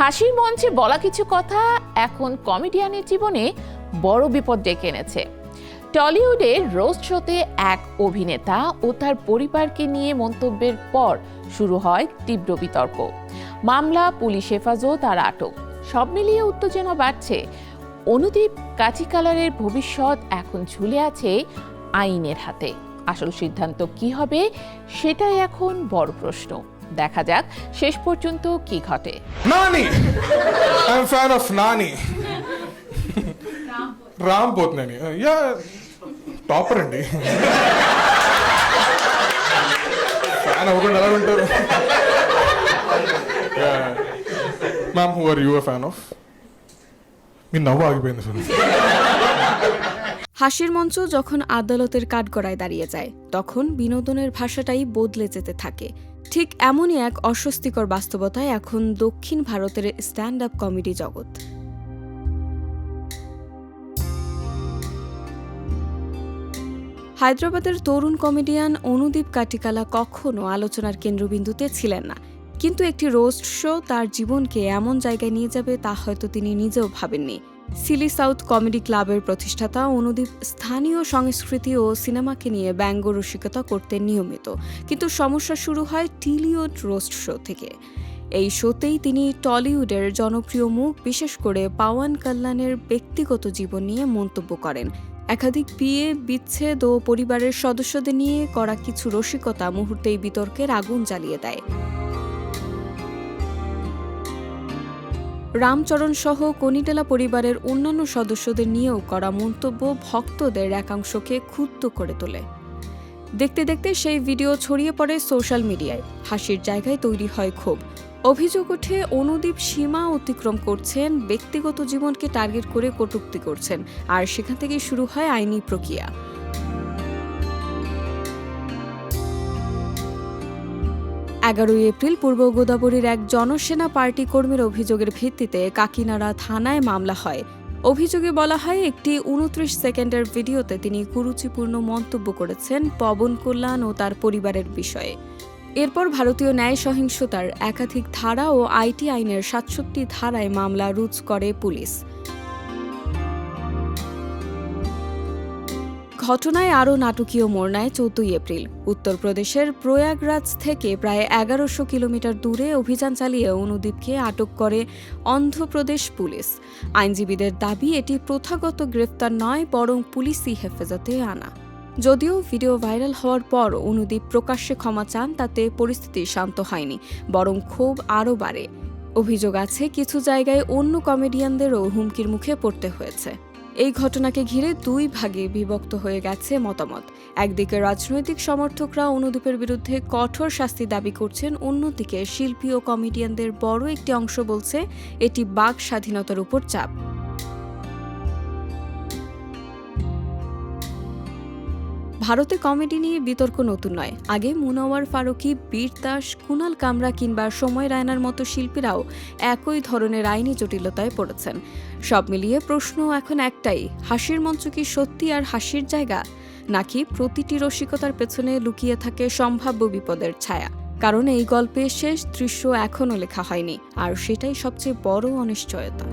হাসির মঞ্চে বলা কিছু কথা এখন কমেডিয়ানের জীবনে বড় বিপদ ডেকে এনেছে। টলিউডের রোস্ট শোতে এক অভিনেতা ও তার পরিবারকে নিয়ে মন্তব্যের পর শুরু হয় তীব্র বিতর্ক। মামলা, পুলিশ হেফাজত আর আটক, সব মিলিয়ে উত্তেজনা বাড়ছে। অনুদীপ কাঠিকালারের ভবিষ্যৎ এখন ঝুলে আছে আইনের হাতে। আসল সিদ্ধান্ত কি হবে সেটাই এখন বড় প্রশ্ন। দেখা যাক শেষ পর্যন্ত কি ঘটে। Nani! I'm a fan of Nani. Ram Potnani. Yeah, topper అండి. Fan అవ్వకుండా ఎలా ఉంటారు? Ma'am, who are you a fan of? మీ నవ్వు ఆగిపోయింది শুনুন। হাসির মঞ্চ যখন আদালতের কাঠগড়ায় দাঁড়িয়ে যায় তখন বিনোদনের ভাষাটাই বদলে যেতে থাকে। ঠিক এমনই এক অস্বস্তিকর বাস্তবতায় এখন দক্ষিণ ভারতের স্ট্যান্ড আপ কমেডি জগৎ। হায়দ্রাবাদের তরুণ কমেডিয়ান অনুদীপ কাঠিকালা কখনো আলোচনার কেন্দ্রবিন্দুতে ছিলেন না, কিন্তু একটি রোস্ট শো তার জীবনকে এমন জায়গায় নিয়ে যাবে তা হয়তো তিনি নিজেও ভাবেননি। সিলি সাউথ কমেডি ক্লাবের প্রতিষ্ঠাতা অনুদীপ স্থানীয় সংস্কৃতি ও সিনেমাকে নিয়ে ব্যঙ্গ রসিকতা করতেন নিয়মিত, কিন্তু সমস্যা শুরু হয় টিলিউড রোস্ট শো থেকে। এই শোতেই তিনি টলিউডের জনপ্রিয় মুখ, বিশেষ করে পাওয়ান কল্যাণের ব্যক্তিগত জীবন নিয়ে মন্তব্য করেন। একাধিক বিয়ে, বিচ্ছেদ ও পরিবারের সদস্যদের নিয়ে করা কিছু রসিকতা মুহূর্তেই বিতর্কের আগুন জ্বালিয়ে দেয়। রামচরণ সহ কনিটেলা পরিবারের অন্যান্য সদস্যদের নিয়েও করা মন্তব্য ভক্তদের একাংশকে ক্ষুব্ধ করে তোলে। দেখতে দেখতে সেই ভিডিও ছড়িয়ে পড়ে সোশ্যাল মিডিয়ায়। হাসির জায়গায় তৈরি হয় ক্ষোভ। অভিযোগ ওঠে অনুদীপ সীমা অতিক্রম করছেন, ব্যক্তিগত জীবনকে টার্গেট করে কটূক্তি করছেন, আর সেখান থেকেই শুরু হয় আইনি প্রক্রিয়া। 11 এপ্রিল পূর্ব গোদাবরীর এক জনসেনা পার্টি কর্মীর অভিযোগের ভিত্তিতে কাকিনাড়া থানায় মামলা হয়। অভিযোগে বলা হয়, একটি 29 সেকেন্ডের ভিডিওতে তিনি কুরুচিপূর্ণ মন্তব্য করেছেন পবন কল্যাণ ও তার পরিবারের বিষয়ে। এরপর ভারতীয় ন্যায় সহিংসতার একাধিক ধারা ও আইটি আইনের 67 ধারায় মামলা রুজু করে পুলিশ। ঘটনায় আরও নাটকীয় মোড় নেয় 14 এপ্রিল। উত্তরপ্রদেশের প্রয়াগরাজ থেকে প্রায় 1100 কিলোমিটার দূরে অভিযান চালিয়ে অনুদীপকে আটক করে অন্ধ্রপ্রদেশ পুলিশ। আইনজীবীদের দাবি, এটি প্রথাগত গ্রেফতার নয়, বরং পুলিশি হেফাজতে আনা। যদিও ভিডিও ভাইরাল হওয়ার পর অনুদীপ প্রকাশ্যে ক্ষমা চান, তাতে পরিস্থিতি শান্ত হয়নি, বরং ক্ষোভ আরও বাড়ে। অভিযোগ আছে, কিছু জায়গায় অন্য কমেডিয়ানদেরও হুমকির মুখে পড়তে হয়েছে। এই ঘটনাকে ঘিরে দুই ভাগে বিভক্ত হয়ে গেছে মতামত। একদিকে রাজনৈতিক সমর্থকরা অনুদীপের বিরুদ্ধে কঠোর শাস্তি দাবি করছেন, অন্যদিকে শিল্পী ও কমেডিয়ানদের বড় একটি অংশ বলছে এটি বাক স্বাধীনতার উপর চাপ। ভারতে কমেডি নিয়ে বিতর্ক নতুন নয়। আগে মুনাওয়ার ফারুকী, বীর দাস, কুনাল কামরা কিংবা সময় রায়নার মতো শিল্পীরাও একই ধরনের আইনি জটিলতায় পড়েছেন। সব মিলিয়ে প্রশ্ন এখন একটাই, হাসির মঞ্চ কি সত্যি আর হাসির জায়গা, নাকি প্রতিটি রসিকতার পেছনে লুকিয়ে থাকে সম্ভাব্য বিপদের ছায়া? কারণ এই গল্পের শেষ দৃশ্য এখনও লেখা হয়নি, আর সেটাই সবচেয়ে বড় অনিশ্চয়তা।